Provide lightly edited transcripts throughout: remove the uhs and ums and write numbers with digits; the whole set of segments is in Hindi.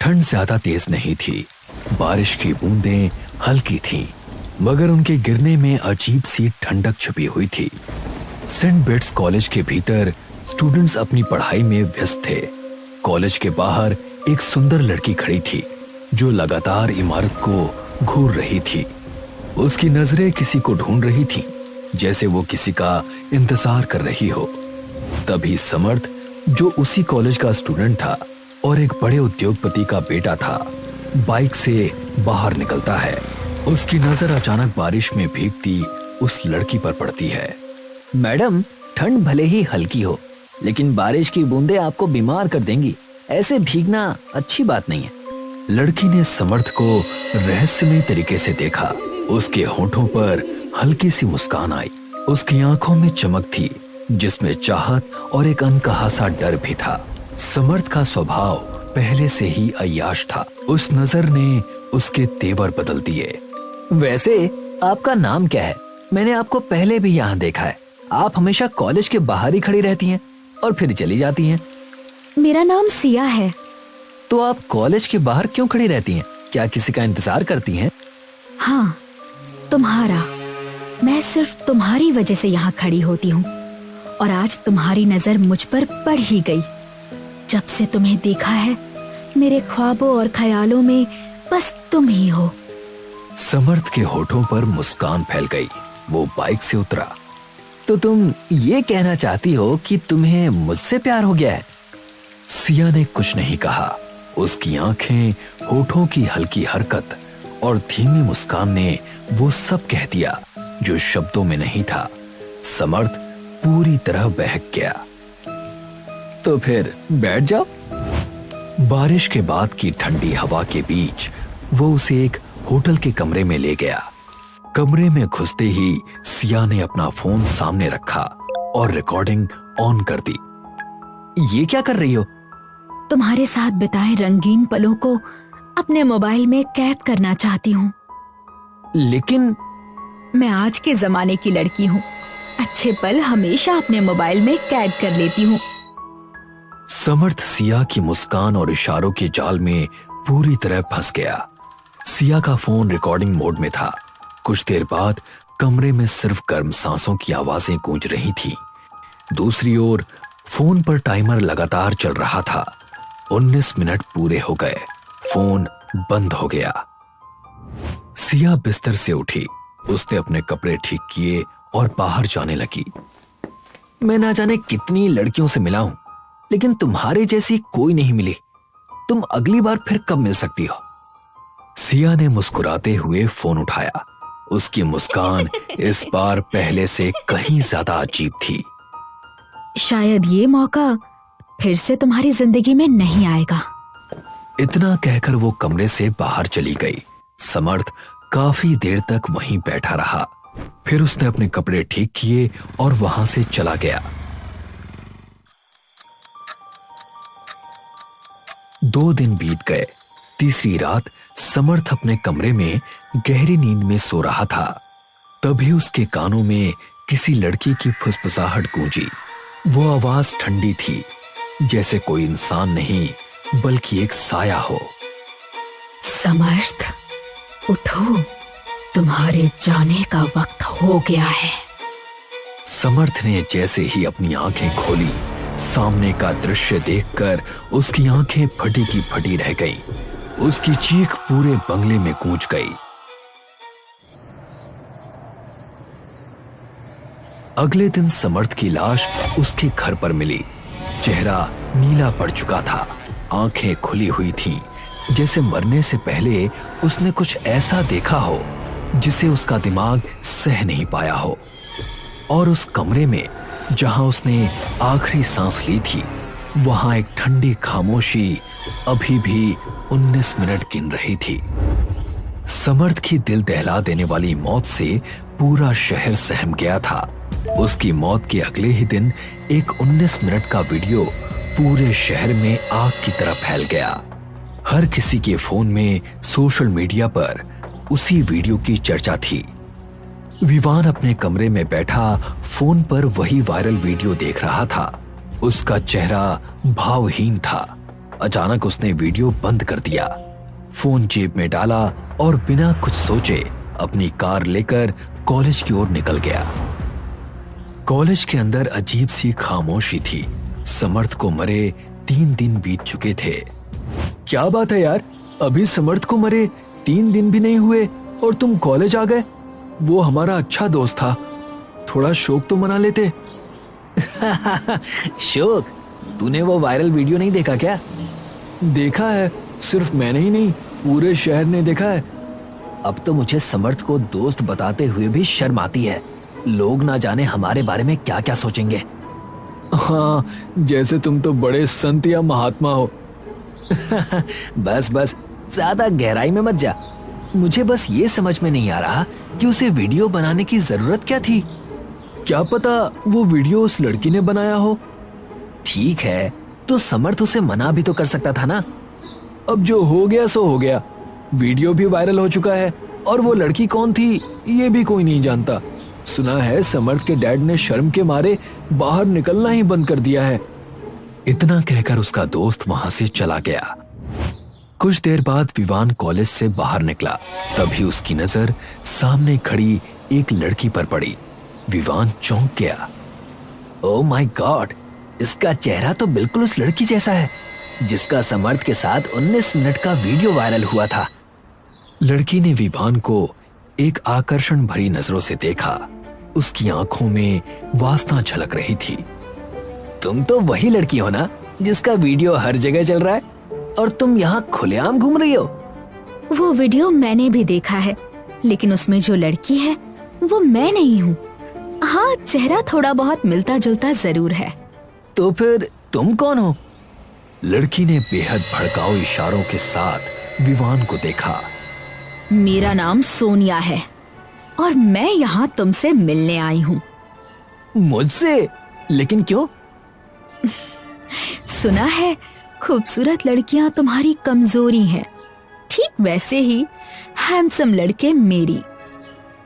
ठंड ज्यादा तेज नहीं थी, बारिश की बूंदें हल्की थीं, मगर उनके गिरने में अजीब सी ठंडक छुपी हुई थी। सेंट बेट्स कॉलेज के भीतर स्टूडेंट्स अपनी पढ़ाई में व्यस्त थे। कॉलेज के बाहर एक सुंदर लड़की खड़ी थी जो लगातार इमारत को घूर रही थी। उसकी नजरें किसी को ढूंढ रही थीं, जैसे वो किसी का इंतजार कर रही हो। तभी समर्थ, जो उसी कॉलेज का स्टूडेंट था और एक बड़े उद्योगपति का बेटा था, बाइक से बाहर निकलता है। उसकी नजर अचानक बारिश में भीगती उस लड़की पर पड़ती है। मैडम, ठंड भले ही हल्की हो, लेकिन बारिश की बूंदें आपको बीमार कर देंगी। ऐसे भीगना अच्छी बात नहीं है। लड़की ने समर्थ को रहस्यमय तरीके से देखा। उसके होठों पर हल्की सी मुस्कान आई। उसकी आंखों में चमक थी जिसमें चाहत और एक अनकहा सा डर भी था। समर्थ का स्वभाव पहले से ही अय्याश था। उस नजर ने उसके तेवर बदल दिए। वैसे आपका नाम क्या है? मैंने आपको पहले भी यहाँ देखा है। आप हमेशा कॉलेज के बाहर ही खड़ी रहती हैं और फिर चली जाती हैं। मेरा नाम सिया है। तो आप कॉलेज के बाहर क्यों खड़ी रहती हैं? क्या किसी का इंतजार करती हैं? हाँ, तुम्हारा। मैं सिर्फ तुम्हारी वजह से यहाँ खड़ी होती हूँ और आज तुम्हारी नजर मुझ पर पड़ ही गई। जब से तुम्हें देखा है, मेरे ख्वाबों और ख्यालों में बस तुम ही हो। समर्थ के होठों पर मुस्कान फैल गई। वो बाइक से उतरा। तो तुम ये कहना चाहती हो कि तुम्हें मुझसे प्यार हो गया है? सिया ने कुछ नहीं कहा। उसकी आंखें, होठों की हल्की हरकत और धीमी मुस्कान ने वो सब कह दिया जो शब्दों में नहीं था। समर्थ पूरी तरह बहक गया। तो फिर बैठ जाओ। बारिश के बाद की ठंडी हवा के बीच वो उसे एक होटल के कमरे में ले गया। कमरे में घुसते ही सिया ने अपना फोन सामने रखा और रिकॉर्डिंग ऑन कर दी। ये क्या कर रही हो? तुम्हारे साथ बिताए रंगीन पलों को अपने मोबाइल में कैद करना चाहती हूँ। लेकिन मैं आज के जमाने की लड़की हूँ। अच्छे पल हमेशा अपने मोबाइल में कैद कर लेती हूँ। समर्थ सिया की मुस्कान और इशारों के जाल में पूरी तरह फंस गया। सिया का फोन रिकॉर्डिंग मोड में था। कुछ देर बाद कमरे में सिर्फ गर्म सांसों की आवाजें गूंज रही थी। दूसरी ओर फोन पर टाइमर लगातार चल रहा था। 19 मिनट पूरे हो गए। फोन बंद हो गया। सिया बिस्तर से उठी। उसने अपने कपड़े ठीक किए और बाहर जाने लगी। मैं ना जाने कितनी लड़कियों से मिला हूं, लेकिन तुम्हारे जैसी कोई नहीं मिली। तुम अगली बार फिर कब मिल सकती हो? सिया ने मुस्कुराते हुए फोन उठाया। उसकी मुस्कान इस बार पहले से कहीं ज्यादा अजीब थी। शायद ये मौका फिर से तुम्हारी जिंदगी में नहीं आएगा। इतना कहकर वो कमरे से बाहर चली गई। समर्थ काफी देर तक वहीं बैठा रहा। फिर उसने अपने कपड़े ठीक किए और वहां से चला गया। 2 दिन बीत गए। तीसरी रात समर्थ अपने कमरे में गहरी नींद में सो रहा था। तभी उसके कानों में किसी लड़की की फुसफुसाहट गूंजी। वो आवाज ठंडी थी, जैसे कोई इंसान नहीं बल्कि एक साया हो। समर्थ, उठो, तुम्हारे जाने का वक्त हो गया है। समर्थ ने जैसे ही अपनी आंखें खोली, सामने का दृश्य देखकर उसकी आंखें फटी की फटी रह गईं। उसकी चीख पूरे बंगले में गूंज गई। अगले दिन समर्थ की लाश उसके घर पर मिली। चेहरा नीला पड़ चुका था। आंखें खुली हुई थीं, जैसे मरने से पहले उसने कुछ ऐसा देखा हो जिसे उसका दिमाग सह नहीं पाया हो। और उस कमरे में जहां उसने आखिरी सांस ली थी, वहां एक ठंडी खामोशी अभी भी 19 मिनट गिन रही थी। समर्थ की दिल दहला देने वाली मौत से पूरा शहर सहम गया था। उसकी मौत के अगले ही दिन एक 19 मिनट का वीडियो पूरे शहर में आग की तरह फैल गया। हर किसी के फोन में, सोशल मीडिया पर उसी वीडियो की चर्चा थी। विवान अपने कमरे में बैठा फोन पर वही वायरल वीडियो देख रहा था। उसका चेहरा भावहीन था। अचानक उसने वीडियो बंद कर दिया, फोन जेब में डाला और बिना कुछ सोचे अपनी कार लेकर कॉलेज की ओर निकल गया। कॉलेज के अंदर अजीब सी खामोशी थी। समर्थ को मरे 3 दिन बीत चुके थे। क्या बात है यार, अभी समर्थ को मरे 3 दिन भी नहीं हुए और तुम कॉलेज आ गए? वो हमारा अच्छा दोस्त था, थोड़ा शोक तो मना लेते। शोक, तूने वो वायरल वीडियो नहीं देखा क्या? देखा है, सिर्फ मैंने ही नहीं पूरे शहर ने देखा है। अब तो मुझे समर्थ को दोस्त बताते हुए भी शर्म आती है। लोग ना जाने हमारे बारे में क्या क्या सोचेंगे। हाँ, जैसे तुम तो बड़े संत या महात्मा हो। बस बस, ज्यादा गहराई में मत जा। मुझे बस ये समझ में नहीं आ रहा कि उसे वीडियो बनाने की जरूरत क्या थी। क्या पता वो वीडियो उस लड़की ने बनाया हो। ठीक है, तो समर्थ उसे मना भी तो कर सकता था ना। अब जो हो गया सो हो गया, वीडियो भी वायरल हो चुका है और वो लड़की कौन थी ये भी कोई नहीं जानता। सुना है समर्थ के डैड ने शर्म के मारे बाहर निकलना ही बंद कर दिया है। इतना कहकर उसका दोस्त वहां से चला गया। कुछ देर बाद विवान कॉलेज से बाहर निकला, तभी उसकी नजर सामने खड़ी एक लड़की पर पड़ी। विवान चौंक गया। ओह माय गॉड, इसका चेहरा तो बिल्कुल उस लड़की जैसा है जिसका समर्थ के साथ 19 मिनट का वीडियो वायरल हुआ था। लड़की ने विवान को एक आकर्षण भरी नजरों से देखा। उसकी आंखों में वासना झलक रही थी। तुम तो वही लड़की हो ना जिसका वीडियो हर जगह चल रहा है, और तुम यहाँ खुलेआम घूम रही हो। वो वीडियो मैंने भी देखा है, लेकिन उसमें जो लड़की है वो मैं नहीं हूँ। हाँ, चेहरा थोड़ा बहुत मिलता जुलता जरूर है। तो फिर तुम कौन हो? लड़की ने बेहद भड़काऊ इशारों के साथ विवान को देखा। मेरा नाम सोनिया है और मैं यहाँ तुमसे मिलने आई हूँ। मुझसे? लेकिन क्यों? सुना है खूबसूरत लड़कियां तुम्हारी कमजोरी हैं, ठीक वैसे ही हैंडसम लड़के मेरी।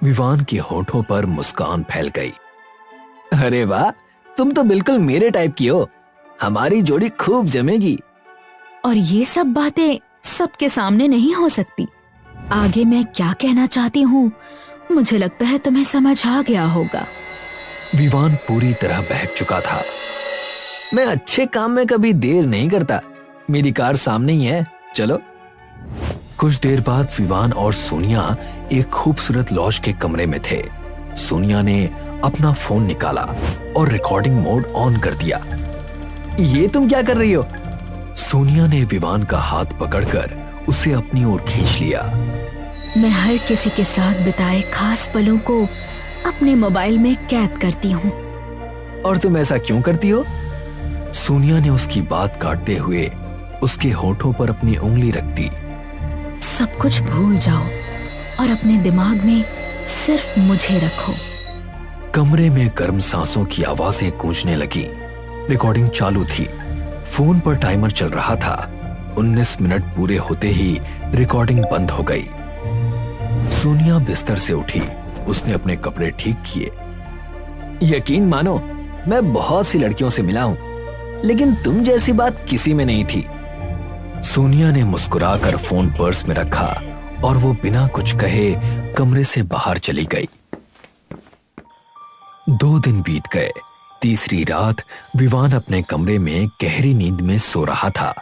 विवान के होठों पर मुस्कान फैल गई। अरे वाह, तुम तो बिल्कुल मेरे टाइप की हो। हमारी जोड़ी खूब जमेगी। और ये सब बातें सबके सामने नहीं हो सकती। आगे मैं क्या कहना चाहती हूँ मुझे लगता है तुम्हें समझ आ गया होगा। विवान पूरी तरह बहक चुका था। मैं अच्छे काम में कभी देर नहीं करता। मेरी कार सामने ही है, चलो। कुछ देर बाद विवान और सोनिया एक खूबसूरत लॉज के कमरे में थे। सोनिया ने अपना फोन निकाला और रिकॉर्डिंग मोड ऑन कर दिया। ये तुम क्या कर रही हो? सोनिया ने विवान का हाथ पकड़कर उसे अपनी ओर खींच लिया। मैं हर किसी के साथ बिताए खास पलों को अपने मोबाइल में कैद करती हूँ। और तुम ऐसा क्यों करती हो? सोनिया ने उसकी बात काटते हुए उसके होठों पर अपनी उंगली रख दी। सब कुछ भूल जाओ और अपने दिमाग में सिर्फ मुझे रखो। कमरे में गर्म सांसों की आवाजें गूंजने लगी। रिकॉर्डिंग चालू थी। फोन पर टाइमर चल रहा था। 19 मिनट पूरे होते ही रिकॉर्डिंग बंद हो गई। सोनिया बिस्तर से उठी। उसने अपने कपड़े ठीक किए। यकीन मानो, मैं बहुत सी लड़कियों से मिला हूं, लेकिन तुम जैसी बात किसी में नहीं थी। सोनिया ने मुस्कुराकर फोन पर्स में रखा और वो बिना कुछ कहे कमरे से बाहर चली गई। 2 दिन बीत गए। तीसरी रात विवान अपने कमरे में गहरी नींद में सो रहा था।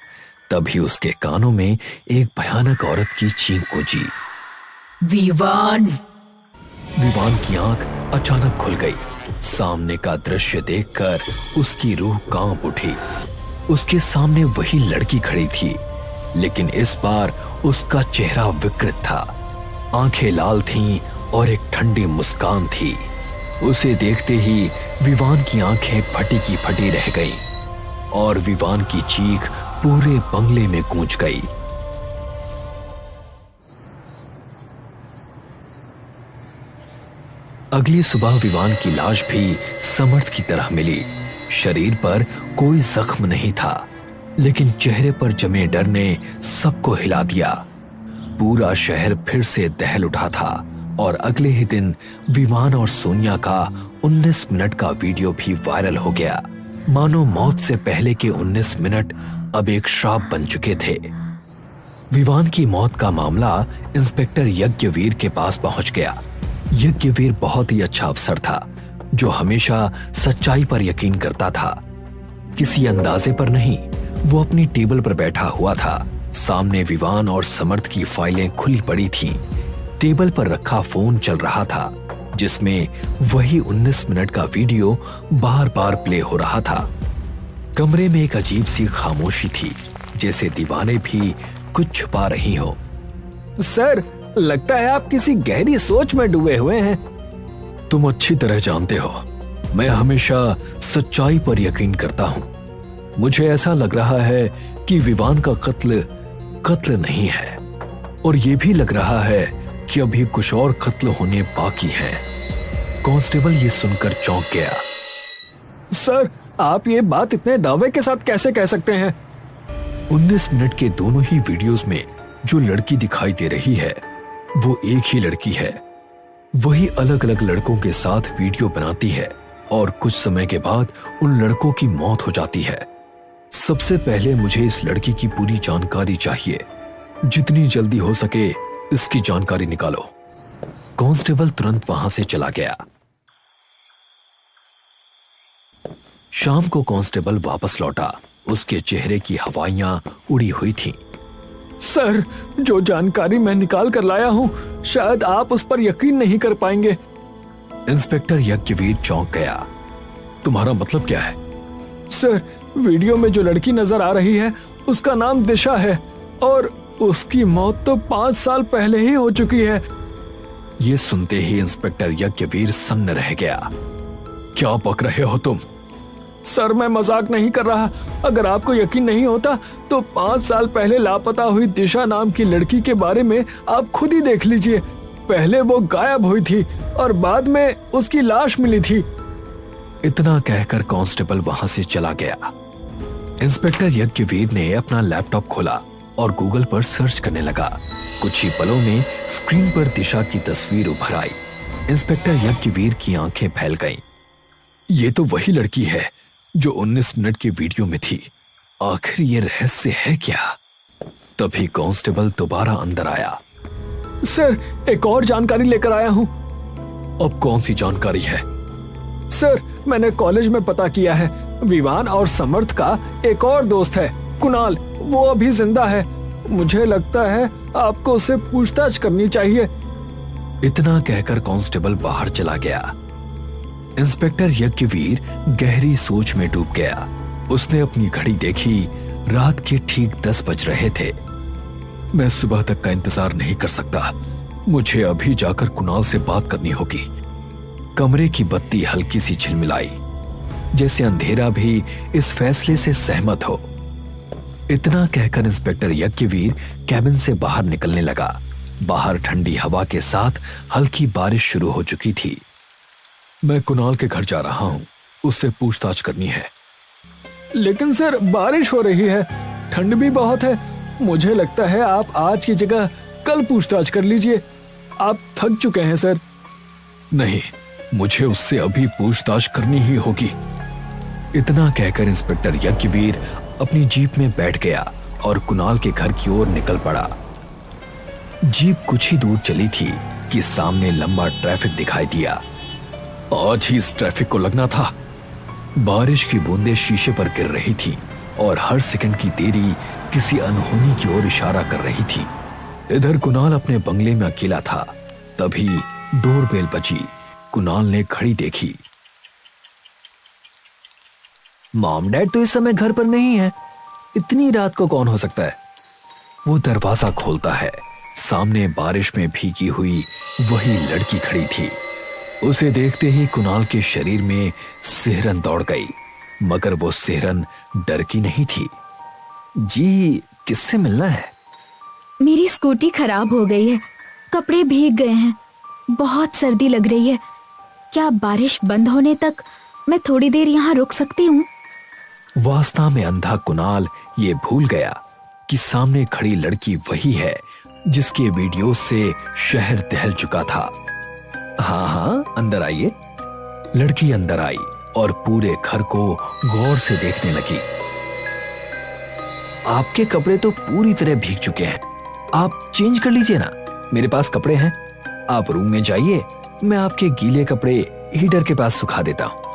तभी उसके कानों में एक भयानक औरत की चीख गूंजी। विवान! विवान की आंख अचानक खुल गई। सामने का दृश्य देखकर उसकी रूह कांप उठी। उसके सामने वही लड़की खड़ी थी, लेकिन इस बार उसका चेहरा विकृत था। आंखें लाल थीं और एक ठंडी मुस्कान थी। उसे देखते ही विवान की आंखें फटी की फटी रह गईं और विवान की चीख पूरे बंगले में गूंज गई। अगली सुबह विवान की लाश भी समर्थ की तरह मिली। शरीर पर कोई जख्म नहीं था, लेकिन चेहरे पर जमे डर ने सबको हिला दिया। पूरा शहर फिर से दहल उठा था और अगले ही दिन विवान और सोनिया का 19 मिनट का वीडियो भी वायरल हो गया। मानो मौत से पहले के 19 मिनट अब एक श्राप बन चुके थे। विवान की मौत का मामला इंस्पेक्टर यज्ञवीर के पास पहुंच गया। यज्ञवीर बहुत ही अच्छा अफसर था जो हमेशा सच्चाई पर यकीन करता था, किसी अंदाजे पर नहीं। वो अपनी टेबल पर बैठा हुआ था। सामने विवान और समर्थ की फाइलें खुली पड़ी थीं। टेबल पर रखा फोन चल रहा था जिसमें वही 19 मिनट का वीडियो बार बार प्ले हो रहा था। कमरे में एक अजीब सी खामोशी थी, जैसे दीवारें भी कुछ छुपा रही हो। सर, लगता है आप किसी गहरी सोच में डूबे हुए हैं। तुम अच्छी तरह जानते हो मैं हमेशा सच्चाई पर यकीन करता हूं। मुझे ऐसा लग रहा है कि विवान का कत्ल नहीं है, और ये भी लग रहा है कि अभी कुछ और कत्ल होने बाकी हैं। कांस्टेबल ये सुनकर चौंक गया। सर, आप ये बात इतने दावे के साथ कैसे कह सकते हैं? 19 मिनट के दोनों ही वीडियोस में जो लड़की दिखाई दे रही है वो एक ही लड़की है। वही अलग अलग लड़कों के साथ वीडियो बनाती है और कुछ समय के बाद उन लड़कों की मौत हो जाती है। सबसे पहले मुझे इस लड़की की पूरी जानकारी चाहिए। जितनी जल्दी हो सके इसकी जानकारी निकालो। कांस्टेबल तुरंत वहां से चला गया। शाम को कांस्टेबल वापस लौटा। उसके चेहरे की हवाइयां उड़ी हुई थीं। सर, जो जानकारी मैं निकाल कर लाया हूं, शायद आप उस पर यकीन नहीं कर पाएंगे। इंस्पेक्टर यज्ञवीर चौंक गया। तुम्हारा मतलब क्या है? सर, वीडियो में जो लड़की नजर आ रही है उसका नाम दिशा है, और उसकी मौत तो 5 साल पहले ही हो चुकी है। ये सुनते ही इंस्पेक्टर यज्ञवीर सन्न रह गया। क्या बक रहे हो तुम? सर, मैं मजाक नहीं कर रहा। अगर आपको यकीन नहीं होता तो 5 साल पहले लापता हुई दिशा नाम की लड़की के बारे में आप खुद ही देख लीजिए। पहले वो गायब हुई थी और बाद में उसकी लाश मिली थी। इतना कहकर कांस्टेबल वहां से चला गया। इंस्पेक्टर यज्ञवीर ने अपना लैपटॉप खोला और गूगल पर सर्च करने लगा। कुछ ही पलों में स्क्रीन पर दिशा की तस्वीर उभर आई। इंस्पेक्टर यज्ञवीर की आंखें फैल गईं। ये तो वही लड़की है जो 19 मिनट की वीडियो में थी। आखिर ये रहस्य है क्या? तभी कांस्टेबल दोबारा अंदर आया। सर, एक और जानकारी लेकर आया हूं। अब कौन सी जानकारी है? सर, मैंने कॉलेज में पता किया है। विवान और समर्थ का एक और दोस्त है, कुणाल। वो अभी जिंदा है। मुझे लगता है आपको उससे पूछताछ करनी चाहिए। इतना कहकर कांस्टेबल बाहर चला गया। इंस्पेक्टर यज्ञवीर गहरी सोच में डूब गया। उसने अपनी घड़ी देखी। रात के ठीक 10 बज रहे थे। मैं सुबह तक का इंतजार नहीं कर सकता। मुझे अभी जाकर कुणाल से बात करनी होगी। कमरे की बत्ती हल्की सी झिलमिलाई, जैसे अंधेरा भी इस फैसले से सहमत हो। इतना कहकर इंस्पेक्टर यज्ञवीर कैबिन से बाहर निकलने लगा। बाहर ठंडी हवा के साथ हल्की बारिश शुरू हो चुकी थी। मैं कुणाल के घर जा रहा हूं, उससे पूछताछ करनी है। लेकिन सर, बारिश हो रही है, ठंड भी बहुत है। मुझे लगता है आप आज की जगह कल पूछताछ कर लीजिए। आप थक चुके हैं सर। नहीं, मुझे उससे अभी पूछताछ करनी ही होगी। इतना कहकर इंस्पेक्टर यज्ञवीर अपनी जीप में बैठ गया और कुणाल के घर की ओर निकल पड़ा। जीप कुछ ही दूर चली थी कि सामने लंबा ट्रैफिक दिखाई दिया। आज ही इस ट्रैफिक को लगना था। बारिश की बूंदें शीशे पर गिर रही थी और हर सेकंड की देरी किसी अनहोनी की ओर इशारा कर रही थी। इधर कुणाल अपने बंगले में अकेला था। तभी डोरबेल बजी। कुणाल ने घड़ी देखी। मॉम डैड तो इस समय घर पर नहीं है। इतनी रात को कौन हो सकता है? वो दरवाजा खोलता है। सामने बारिश में भीगी हुई वही लड़की खड़ी थी। उसे देखते ही कुणाल के शरीर में सिहरन दौड़ गई, मगर वो सिहरन डर की नहीं थी। जी, किससे मिलना है? मेरी स्कूटी खराब हो गई है, कपड़े भीग गए हैं, बहुत सर्दी लग रही है। क्या बारिश बंद होने तक मैं थोड़ी देर यहाँ रुक सकती हूँ? वास्ता में अंधा कुणाल ये भूल गया कि सामने खड़ी लड़की वही है जिसके वीडियो से शहर दहल चुका था। हाँ हाँ, अंदर आइए। लड़की अंदर आई और पूरे घर को गौर से देखने लगी। आपके कपड़े तो पूरी तरह भीग चुके हैं, आप चेंज कर लीजिए ना, मेरे पास कपड़े हैं। आप रूम में जाइए, मैं आपके गीले कपड़े हीटर के पास सुखा देता हूं।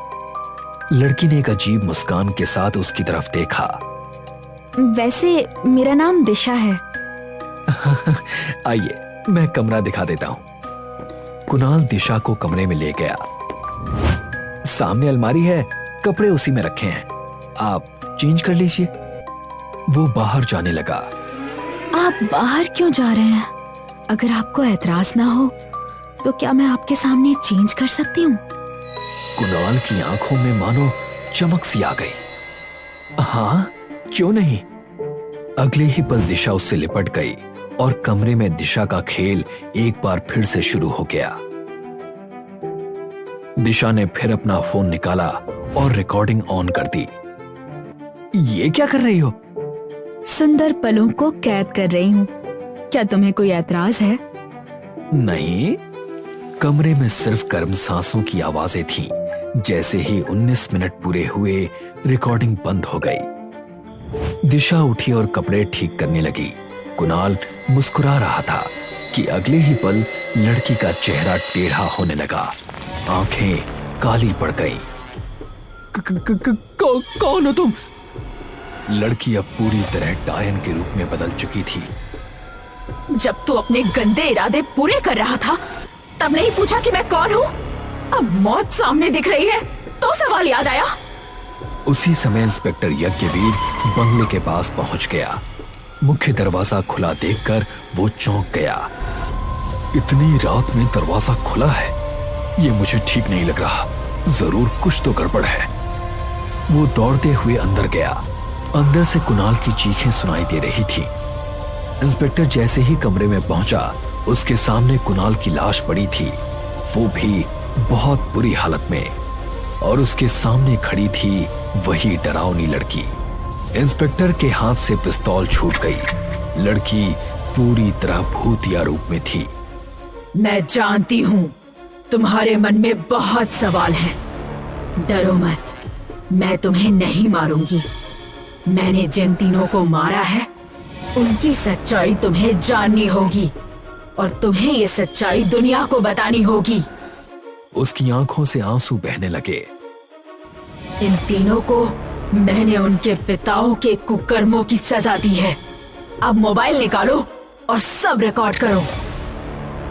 लड़की ने एक अजीब मुस्कान के साथ उसकी तरफ देखा। वैसे मेरा नाम दिशा है। आइए, मैं कमरा दिखा देता हूं। कुणाल दिशा को कमरे में ले गया। सामने अलमारी है, कपड़े उसी में रखे हैं, आप चेंज कर लीजिए। वो बाहर जाने लगा। आप बाहर क्यों जा रहे हैं? अगर आपको ऐतराज ना हो तो क्या मैं आपके सामने चेंज कर सकती हूँ? कुणाल की आंखों में मानो चमक सी आ गई। हाँ, क्यों नहीं। अगले ही पल दिशा उससे लिपट गई और कमरे में दिशा का खेल एक बार फिर से शुरू हो गया। दिशा ने फिर अपना फोन निकाला और रिकॉर्डिंग ऑन कर दी। ये क्या कर रही हो? सुंदर पलों को कैद कर रही हूँ। क्या तुम्हें कोई ऐतराज है? नहीं। कमरे में सिर्फ गर्म सांसों की आवाजें थीं। जैसे ही 19 मिनट पूरे हुए, रिकॉर्डिंग बंद हो गई। दिशा उठी और कपड़े ठीक करने लगी। कुणाल मुस्कुरा रहा था कि अगले ही पल लड़की का चेहरा टेढ़ा होने लगा, आंखें काली पड़ गईं। कौन हो तुम? लड़की अब पूरी तरह डायन के रूप में बदल चुकी थी। जब तू अपने गंदे इरादे पूरे कर रहा था तब नहीं पूछा कि मैं कौन हूँ? अब मौत सामने दिख रही है तो सवाल याद आया। उसी समय इंस्पेक्टर यज्ञवीर बंगले के पास पहुंच गया। मुख्य दरवाजा खुला देखकर वो चौंक गया। इतनी रात में दरवाजा खुला है, ये मुझे ठीक नहीं लग रहा। जरूर कुछ तो गड़बड़ है। वो दौड़ते हुए अंदर गया। अंदर से कुणाल की चीखें सुनाई दे रही थी। इंस्पेक्टर जैसे ही कमरे में पहुंचा, उसके सामने कुणाल की लाश पड़ी थी, वो भी बहुत बुरी हालत में, और उसके सामने खड़ी थी वही डरावनी लड़की। इंस्पेक्टर के हाथ से पिस्तौल छूट गई। लड़की पूरी तरह भूतिया रूप में थी। मैं जानती हूँ तुम्हारे मन में बहुत सवाल हैं। डरो मत, मैं तुम्हें नहीं मारूंगी। मैंने जिन तीनों को मारा है उनकी सच्चाई तुम्हें जाननी होगी और तुम्हें ये सच्चाई दुनिया को बतानी होगी। उसकी आंखों से आंसू बहने लगे। इन तीनों को मैंने उनके पिताओं के कुकर्मों की सजा दी है। अब मोबाइल निकालो और सब रिकॉर्ड करो।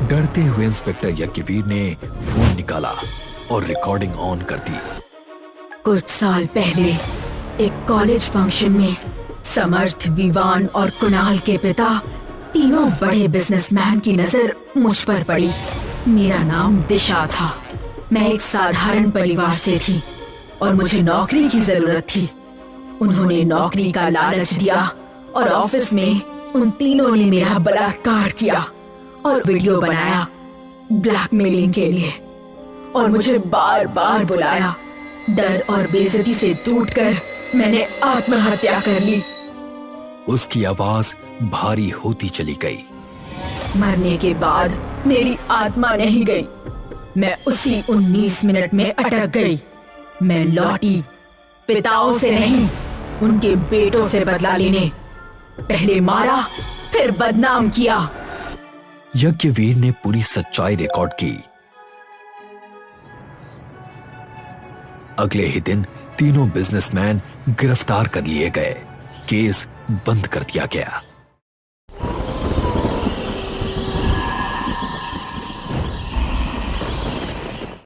डरते हुए इंस्पेक्टर यज्ञवीर ने फोन निकाला और रिकॉर्डिंग ऑन कर दी। कुछ साल पहले एक कॉलेज फंक्शन में समर्थ, विवान और कुणाल के पिता तीनों बड़े बिजनेसमैन की नजर मुझ पर पड़ी। मेरा नाम दिशा था। मैं एक साधारण परिवार से थी और मुझे नौकरी की जरूरत थी। उन्होंने नौकरी का लालच दिया और ऑफिस में उन तीनों ने मेरा बलात्कार किया और वीडियो बनाया ब्लैकमेलिंग के लिए, और मुझे बार बार बुलाया। डर और बेइज्जती से टूटकर मैंने आत्महत्या कर ली। उसकी आवाज भारी होती चली गई। मरने के बाद मेरी आत्मा नहीं गई, मैं उसी 19 मिनट में अटक गई। मैं लौटी पिताओं से नहीं, उनके बेटों से बदला लेने। पहले मारा, फिर बदनाम किया। यज्ञवीर ने पूरी सच्चाई रिकॉर्ड की। अगले ही दिन तीनों बिजनेसमैन गिरफ्तार कर लिए गए। केस बंद कर दिया गया।